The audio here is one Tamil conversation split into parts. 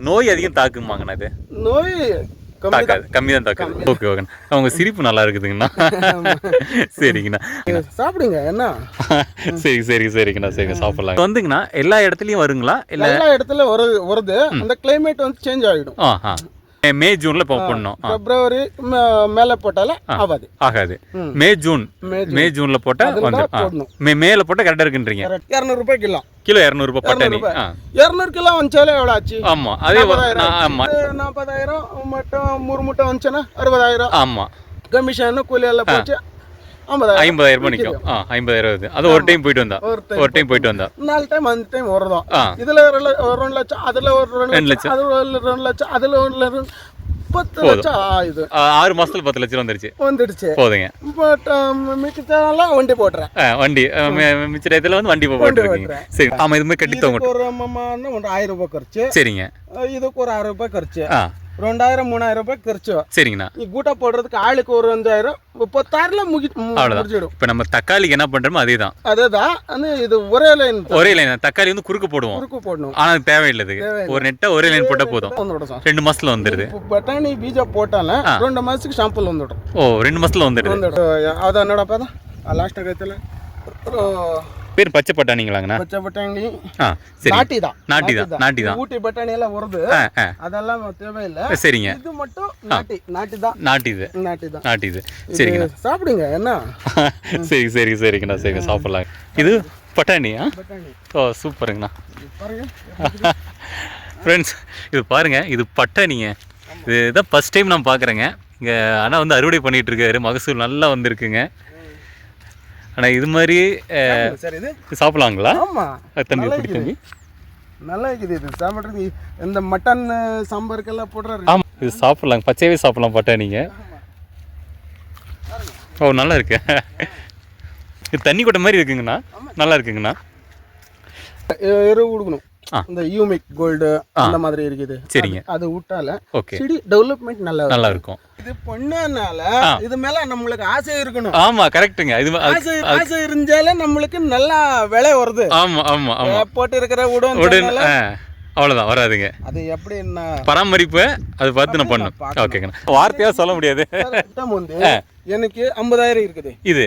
நோய் அதிகம் தாக்குமாங்கண்ணா இது? நோய் தாக்காது, கம்மி தான் தாக்காது. ஓகே ஓகேண்ணா. அவங்க சிரிப்பு நல்லா இருக்குதுங்கண்ணா. சரிங்கண்ணா, சாப்பிடுங்க என்ன. சரி சரி சரிங்கண்ணா, சரிங்க சாப்பிடலாம். வந்துங்கண்ணா எல்லா இடத்துலையும் வருங்களா? இல்லை எல்லா இடத்துல வருது. அந்த கிளைமேட் வந்து சேஞ்ச் ஆகிடும். மே ஜூன்ல போடணும். பிப்ரவரி மேல போட்டால ஆகாது. மே ஜூன்ல போட்டா வந்துடும். மேல போட்டா கரெக்டா இருக்குன்றீங்க. 200 ரூபாய் கிலோ. கிலோ 200 ரூபாய் பட்டாணி. 200 கிலோ வந்துச்சாலே எவ்வளவு ஆச்சு? ஆமா, அதே 40,000 மட்டும் 3 மூட்டை வந்துச்சுன்னா 60,000. ஆமா, கமிஷன் கூலி எல்லாம் போச்சு 50,000 ரூபாய் நிற்கும். 50,000 அது ஒரு டைம் போயிட்டு வந்தா. 4 டைம் 5 டைம் வருதோம். இதுல 2 லட்சம், அதுல ஒரு 2 லட்சம், அதுல 2 லட்சம், அதுல 10 லட்சம் ஆகுது. 6 மாசத்துல 10 லட்சம் வந்துடுச்சு. போதுங்க. பட் மிச்சத்தெல்லாம் வண்டி போட்டுறேன். வண்டி மிச்ச இடத்துல வந்து வண்டி போட்டுருக்கீங்க. சரி. ஆமா, இது மாதிரி கட்டி தோங்க. ஒரு 1000 ரூபாய் खर्च. சரிங்க. இதுக்கு ஒரு 1000 ரூபாய் खर्च. 2000 3000 ரூபாய் खर्च. சரிங்கண்ணா. கூட்டா போடுறதுக்கு ஆளுக்கு ஒரு 5000, 30,000ல முடிஞ்சிடும். இப்ப நம்ம தக்காளிக்கு என்ன பண்றோமோ அதேதான். இது ஒரே லைன். தக்காளி வந்து குறுக்கு போடணும். ஆனா அது தேவையில்லை. ஒரு நெட்டா ஒரே லைன் போட்டா போதும். 2 மாசத்துல வந்துடுது. பட்டாணி பீஜா போட்டால 2 மாசத்துக்கு ஷாம்பிள் வந்துடும். 2 மாசத்துல வந்துடுது. அதான் என்னடா பாதா லாஸ்ட் கயத்துல பேர் பச்சை பட்டாணிங்களாங்கண்ணா? பச்சை பட்டாணி. சரி. நாட்டி தான். ஊட்டி பட்டாணி எல்லாம் வருது. அதெல்லாம் தேவையில்லை. சரிங்க. இது மட்டும் நாட்டி. சரிங்க. சாப்பிடுங்க என்ன. சரி சரி சரிங்கண்ணா, சரிங்க சாப்பிடலாம். இது பட்டாணியா? சூப்பருங்கண்ணா. ஃப்ரெண்ட்ஸ், இது பாருங்க, இது பட்டாணிங்க. இதுதான் ஃபர்ஸ்ட் டைம் நான் பார்க்குறேங்க இங்கே. ஆனால் வந்து அறுவடை பண்ணிகிட்டு இருக்காரு. மகசூல் நல்லா வந்திருக்குங்க. ஆனால் இது மாதிரி சாப்பிடலாங்களா? தம்பி எப்படி தம்பி? நல்லா இருக்குது. இது சாப்பிட்றது இந்த மட்டன் சாம்பாருக்கெல்லாம் போடுறாரு. ஆமாம், இது சாப்பிட்லாம், பச்சையாகவே சாப்பிட்லாம் பட்டாணிங்க. நல்லா இருக்கு. இது தண்ணி கொட்டை மாதிரி இருக்குங்கண்ணா. நல்லா இருக்குங்கண்ணா. எருவு கொடுக்கணும். இந்த யூமிக் கோல்டு அந்த மாதிரி இருக்குது. சரிங்க. அது விட்டால செடி டெவலப்மெண்ட் நல்லா இருக்கும். இது பண்ணனால இது மேல நம்மளுக்கு ஆசை இருக்கணும். ஆமா, கரெக்ட்டுங்க. இது ஆசை இருந்தாலே நம்மளுக்கு நல்லா விலை வருது. ஆமா ஆமா ஆமா. போட்டு இருக்கிற உடன் அவ்வளவுதான் வராதுங்க. அது எப்படி பராமரிப்பு அது பார்த்து நான் பண்ணும். ஓகேங்க. வார்த்தையா சொல்ல முடியாது. எனக்கு 50,000 இருக்குது. இது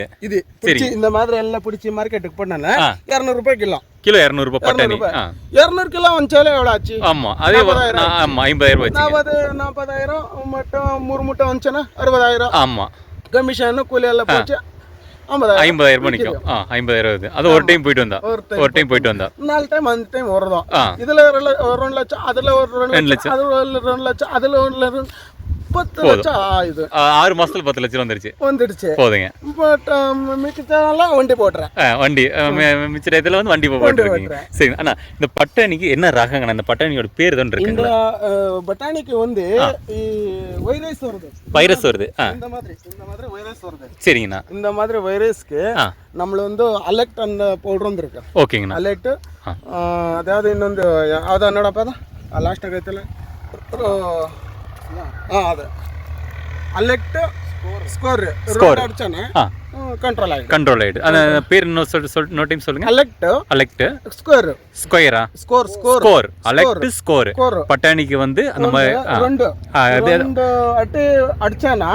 சரி. இந்த மாதிரி எல்லாம் பிடிச்சி மார்க்கெட்டுக்கு போனால 200 ரூபாய் கிலோ. 200 ரூபாய் பட்டாணி. 200 கிலோ வந்துச்சாலே எவ்வளவு ஆச்சு? ஆமா, அதே 50,000 வச்சு. 40,000 மட்டும் 3 மூட்டை வந்துச்சுன்னா 60,000. ஆமா, கமிஷன் கூலி எல்லாம் போச்சு 50,000 ரூபாய் நிற்கும். 50,000 அது ஒரு டைம் போயிட்டு வந்தா. 4 டைம் 5 டைம் வருதோம். இதுல 2 லட்சம், அதுல ஒரு 2 லட்சம், அதுல 2 லட்சம், அதுல 10 லட்சம் ஆகுது. 6 மாசத்துல 10 லட்சம் வந்துடுச்சு. போதுங்க. பட் மிச்சத்தெல்லாம் வண்டி போட்டுறேன். வண்டி மிச்ச இடத்துல வந்து வண்டி போட்டுருக்கீங்க. சரி அண்ணா, இந்த பட்டாணிக்கு என்ன ரகங்கண்ணா? இந்த பட்டாணியோட பேர் தான் இருக்கு. இந்த பட்டாணிக்கு வந்து வைரஸ் வருது. இந்த மாதிரி வைரஸ் வருது. சரிங்கண்ணா. இந்த மாதிரி வைரஸ்க்கு நம்மள வந்து அலெக்ட் அந்த பவுடர் வந்துருக்கு. ஓகேங்கண்ணா. அலெக்ட் அதாவது இன்னொன்று அதான் என்னடா பாதா லாஸ்ட் கயத்துல அது அலெக்ட் ஸ்கோர் அடிச்சானே கண்ட்ரோல் ஆயிடும். அந்த பேர் இன்னொரு டைம் சொல்லுங்க. அலெக்ட் ஸ்கோர். அலெக்ட் ஸ்கோர். பட்டாணிக்கு வந்து அந்த மாதிரி 2 அட்டு அடிச்சானா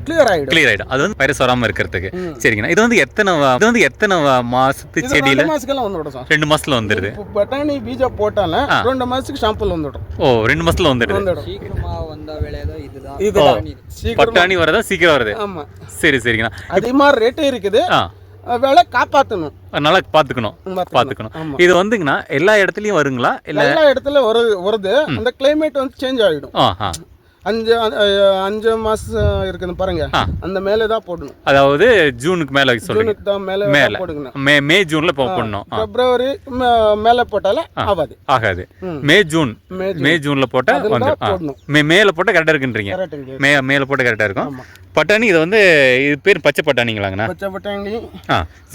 கிளியர் ஆயிடும். அது வந்து வைரஸ் வராம இருக்கிறதுக்கு. சரிங்கண்ணா. இது வந்து எத்தனை மாசத்து செடியில? 2 மாசத்துல வந்துடுது. பட்டாணி பீஜா போட்டால 2 மாசத்துக்கு ஷாம்பிள் வந்துடும். 2 மாசத்துல வந்துடுது. பட்டாணி வரதா சீக்கிரம் வருது. ஆமா. சரி சரிங்கண்ணா. அதிகமா ரேட்டே இருக்குது. வேலை காப்பாற்றணும், நல்லா பார்த்துக்கணும். இது வந்துங்கண்ணா எல்லா இடத்துலயும் வருங்களா? எல்லா இடத்துல வருது. அந்த கிளைமேட் வந்து சேஞ்ச் ஆகிடும். 5 மாசம் இருக்குது பாருங்க, அந்த மேலே தான் போடணும். அதாவது ஜூனுக்கு மேல சொல்லுங்க. மேலே போடுங்க. மே ஜூன்ல போடணும். பிப்ரவரி மேல போட்டால ஆகாது. மே ஜூன்ல போட்டா வந்துடும். மேல போட்டா கரெக்டா இருக்குன்றீங்க. மேல போட்டா கரெக்டா இருக்கும். பட்டாணி இது வந்து இது பேர் பச்சை பட்டாணிங்களாங்கண்ணா? பச்சை பட்டாணி.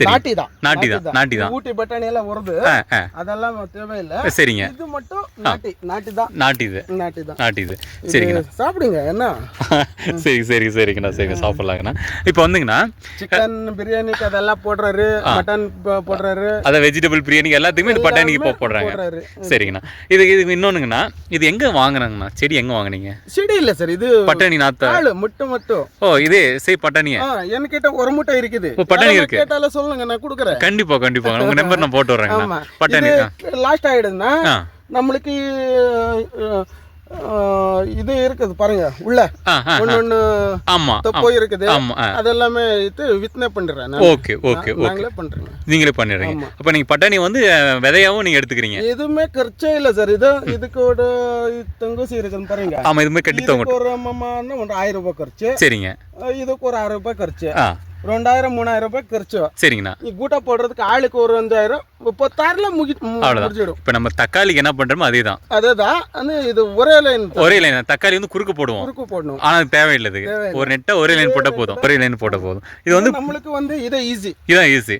நாட்டி தான். ஊட்டி பட்டாணி எல்லாம் வருது. அதெல்லாம் தேவையில்லை. சரிங்க. இது மட்டும் நாட்டி. சரிங்க. சாப்பிடுங்க என்ன. சரிங்கண்ணா சாப்பிட்லாங்கண்ணா. இப்போ வந்துங்கண்ணா சிக்கன் பிரியாணிக்கு அதெல்லாம் போடுறாரு, மட்டன் போடுறாரு, அதான் வெஜிடபிள் பிரியாணி எல்லாத்துக்குமே இந்த பட்டாணிக்கு போடுறாங்க. சரிங்கண்ணா. இது இன்னொன்னுங்கண்ணா, இது எங்கே வாங்கினாங்கண்ணா? செடி எங்கே வாங்கினீங்க? செடி இல்லை சார், இது பட்டாணி நாத்தா மட்டும். ஓ இதே பட்டாணியா? என்கிட்ட ஒரு மூட்டை இருக்குது. பட்டாணி இருக்கு, கேட்டால சொல்லுங்க, நான் கொடுக்குறேன். கண்டிப்பா உங்க நம்பர் நான் போட்டு வரேன். பட்டாணி லாஸ்ட் ஆயிடுதுன்னா நம்மளுக்கு இது இருக்குது பாருங்க, உள்ள ஒன்னொன்னு போய் இருக்குது, அதெல்லாமே வித்னே பண்றேன். நாங்களே பண்றேன். நீங்களே பண்ணிடுறீங்க. அப்ப நீங்க பட்டாணி வந்து விதையாவும் நீங்க எடுத்துக்கிறீங்க? எதுவுமே கர்ச்சே இல்ல சார். இதுக்கு ஒரு தொங்குசி இருக்குன்னு பாருங்க. ஆமா, இதுமே கட்டி தொங்க. ஒரு 1000 ரூபாய் கர்ச்சு. சரிங்க. இதுக்கு ஒரு 1000 ரூபாய் கர்ச்சு. 2000-3000 ரூபாய் கர்ச்சு. சரிங்கண்ணா. கூட்டா போடுறதுக்கு ஆளுக்கு ஒரு 5000, 30,000 முடிஞ்சிடும். இப்ப நம்ம தக்காளிக்கு என்ன பண்றோமோ அதேதான். இது ஒரே லைன் தக்காளி வந்து குறுக்கு போடணும். ஆனா அது தேவையில்லை. ஒரு நெட்டா ஒரே லைன் போட்டா போதும். இது வந்து நம்மளுக்கு வந்து இதான் ஈஸி.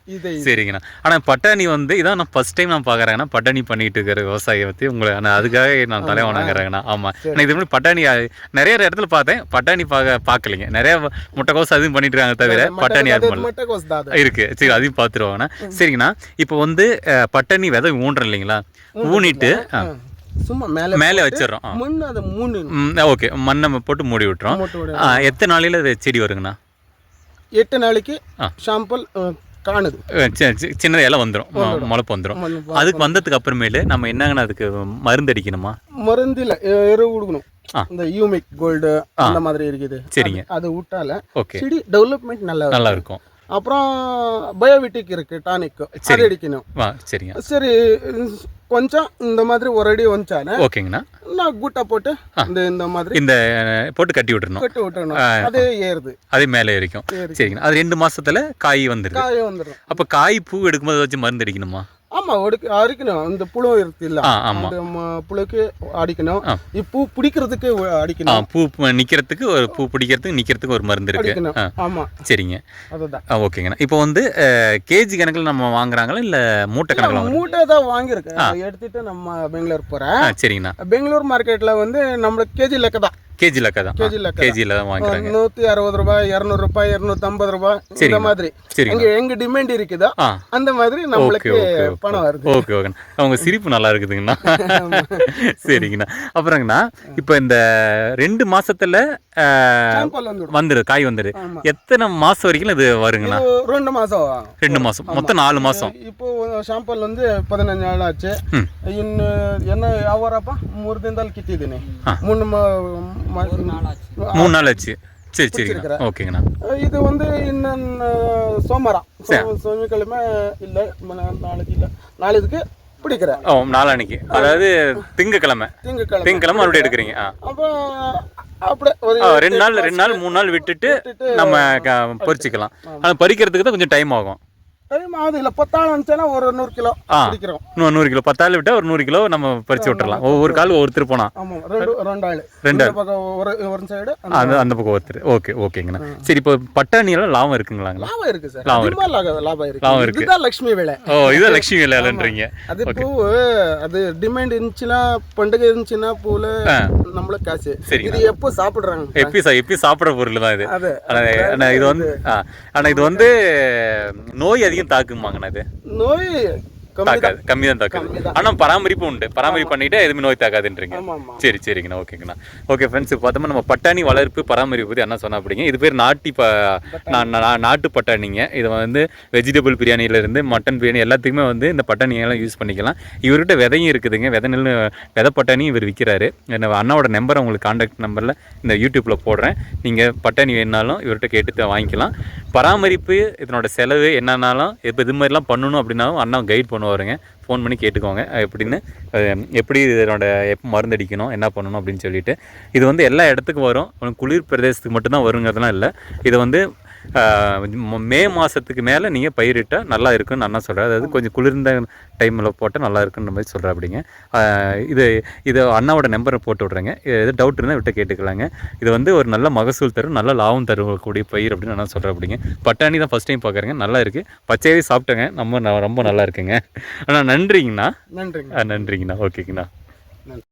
சரிங்கண்ணா. ஆனா பட்டாணி வந்து இதான் நான் ஃபர்ஸ்ட் டைம் நான் பாக்குறேன்னா, பட்டாணி பண்ணிட்டு இருக்கிற விவசாயியை பத்தி உங்களை அதுக்காக நான் தலைவணங்கிறேங்கண்ணா. ஆமா, இது மாதிரி பட்டாணி நிறைய இடத்துல பார்த்தேன். பட்டாணி பாக்கலைங்க. நிறைய முட்டைக்கோஸ் அதுவும் பண்ணிட்டு இருக்காங்க, தவிர பட்டாணி இருக்கு. சரி, அதையும் பாத்துருவாங்கண்ணா. சரிங்கண்ணா. இப்போ வந்து பட்டாணி விதை ஊன்றோம் இல்லைங்களா? ஊனிட்டு சும்மா மேலே வச்சிடறோம். ஓகே, மண்ணை போட்டு மூடி விட்டுறோம். எத்தனை நாளையில செடி வருங்கண்ணா? 8 நாளைக்கு சாம்பிள் காணுது. சின்ன இலை வந்துடும், முளைப்பு வந்துடும். அதுக்கு வந்ததுக்கு அப்புறமேலு நம்ம என்னங்கண்ணா அதுக்கு மருந்து அடிக்கணுமா? மருந்து இல்லை, எரு கொடுக்கணும். இந்த யூமிக் கோல்டு அந்த மாதிரி இருக்குது. சரிங்க. அது விட்டால செடி டெவலப்மெண்ட் நல்லா இருக்கும். அப்புறம் பயோவிட்டிக் இருக்கு, டானிக், அது அடிக்கணும். சரிங்க. சரி, கொஞ்சம் இந்த மாதிரி ஒரு அடி வந்துச்சானே ஓகேங்கண்ணா, நான் கூட்டா போட்டு இந்த மாதிரி போட்டு கட்டி விட்டுறணும். அதே ஏறுது, அதே மேலே ஏறிக்கும். சரிங்கண்ணா. அது 2 மாசத்துல காய் வந்துடும். அப்ப காய் பூ எடுக்கும்போது வச்சு மருந்து அடிக்கணுமா? ஆமா, அடிக்கணும். இந்த புழு இருக்கு இல்ல, அந்த புழுக்கு அடிக்கணும். பூ பிடிக்கிறதுக்கு அடிக்கணும். பூ நிக்கிறதுக்கு ஒரு மருந்து இருக்கு. ஆமா, சரிங்க. அதுதான். ஓகேங்கண்ணா. இப்போ வந்து கேஜி கணக்குல நம்ம வாங்குறாங்களா இல்ல மூட்டை கணக்குல? மூட்டை தான் வாங்கியிருக்கேன். எடுத்துட்டு நம்ம பெங்களூர் போறேன். சரிங்கண்ணா. பெங்களூர் மார்க்கெட்ல வந்து நம்மளுக்கு கேஜி லெக்க தான். கேஜில தான் வாங்குறாங்க. 160 ரூபாய், 200 ரூபாய், 250 ரூபாய், இந்த மாதிரி. எங்க டிமாண்ட் இருக்குதோ அந்த மாதிரி நம்மளுக்கு பணம் வருது. ஓகே. அவங்க சிரிப்பு நல்லா இருக்குதுங்கண்ணா. சரிங்கண்ணா. அப்புறங்கண்ணா, இப்போ இந்த 2 மாசத்துல காய் வந்துரு. எத்தனை மாசம் வரைக்கும் இது வருங்கண்ணா? 2 மாசம். மொத்தம் 4 மாசம். இப்போ சாம்பல் வந்து 15 நாள் ஆச்சு. இன்னும் என்ன வியாபாரப்பா 3 தினதால் கிட்டிதுனே 3 நாள் ஆச்சு. சரி. ஓகேங்கண்ணா. இது வந்து இன்னும் சோமவாரம், சனிக்கிழமை இல்லை, நாளைக்கு இல்லை, நாளைக்கு பிடிக்கிறேன். நாளானிக்கு, அதாவது திங்கக்கிழமை மறுபடியும் எடுக்கிறீங்க. அப்போ அப்படியே 2 நாள் 3 நாள் விட்டுட்டு நம்ம பறிச்சுக்கலாம். ஆனால் பறிக்கிறதுக்கு தான் கொஞ்சம் டைம் ஆகும். டைம் ஆகுது. இல்லை 10 ஆள் வந்துச்சுன்னா ஒரு 100 கிலோ பிடிக்கிறோம். 100 கிலோ 10 ஆள் விட்டா ஒரு 100 கிலோ நம்ம பறிச்சு விட்டுறலாம். ஒவ்வொரு கால் ஒவ்வொருத்தர் போனா. ஆமாம், 2 ஆள் ஒரு சைடு, அந்த பக்கம் ஒருத்தர். ஓகேங்கண்ணா. சரி, இப்போ பட்டாணியெல்லாம் லாபம் இருக்குங்களாங்களா? லாபம் இருக்கு சார். லாபம் இருக்கு. இதுதான் லட்சுமி வேலை. இதுதான் லட்சுமி வேலைன்றீங்க. அது பூ, அது டிமாண்ட் இருந்துச்சுன்னா, பண்டிகை இருந்துச்சுன்னா பூல நம்மளுக்கு காசு. இது எப்போ சாப்பிடுறாங்க, எப்பயும் சாப்பிட்ற பொருள் தான் இது. இது வந்து நோய் அதிகம் தாக்குமாங்கண்ணா? இது நோய் கம்மி தான் தாக்குது. ஆனால் பராமரிப்பு உண்டு. பராமரிப்பு பண்ணிட்டு எதுவுமே நோய் தாக்காதுன்றீங்க. சரிங்கண்ணா. ஓகேங்கண்ணா. ஓகே ஃப்ரெண்ட்ஸ், பார்த்தோம்னா நம்ம பட்டாணி வளர்ப்பு பராமரிப்பு பற்றி என்ன சொன்னா அப்படிங்க. இது பேர் நாட்டு பட்டாணிங்க. இது வந்து வெஜிடபிள் பிரியாணியிலேருந்து மட்டன் பிரியாணி எல்லாத்துக்குமே வந்து இந்த பட்டாணியெல்லாம் யூஸ் பண்ணிக்கலாம். இவர்கிட்ட விதையும் இருக்குதுங்க. விதை பட்டாணி இவர் விற்கிறாரு. அண்ணாவோட நம்பரை உங்களுக்கு கான்டாக்ட் நம்பரில் இந்த யூடியூப்பில் போடுறேன். நீங்கள் பட்டாணி வேணுனாலும் இவர்கிட்ட கேட்டு வாங்கிக்கலாம். பராமரிப்பு, இதனோட செலவு என்னன்னாலும் இப்போ இது மாதிரிலாம் பண்ணணும் அப்படின்னாலும் அண்ணா கைட் பண்ணுவாருங்க. ஃபோன் பண்ணி கேட்டுக்கோங்க எப்படி இதனோட எப்போ மருந்து அடிக்கணும், என்ன பண்ணணும் அப்படின்னு சொல்லிட்டு. இது வந்து எல்லா இடத்துக்கும் வரும். குளிர் பிரதேசத்துக்கு மட்டும்தான் வருங்கிறதுலாம் இல்லை. இது வந்து மே மாதத்துக்கு மேலே நீங்கள் பயிரிட்டால் நல்லா இருக்குன்னு அண்ணா சொல்கிறேன். அதாவது கொஞ்சம் குளிர்ந்த டைமில் போட்டால் நல்லா இருக்குன்ற மாதிரி சொல்கிறேன் அப்படிங்க. இது அண்ணாவோட நம்பரை போட்டு விட்றேங்க. எது டவுட் இருந்தால் விட்டு கேட்டுக்கலாங்க. இது வந்து ஒரு நல்ல மகசூல் தரும், நல்ல லாபம் தரக்கூடிய பயிர் அப்படின்னு நான் சொல்கிறேன் அப்படிங்க. பட்டாணி தான் ஃபஸ்ட் டைம் பார்க்குறேங்க. நல்லா இருக்குது. பச்சையாகவே சாப்பிட்டேங்க. ரொம்ப நல்லா இருக்குங்க. ஆனால் நன்றிங்கண்ணா. ஓகேங்கண்ணா.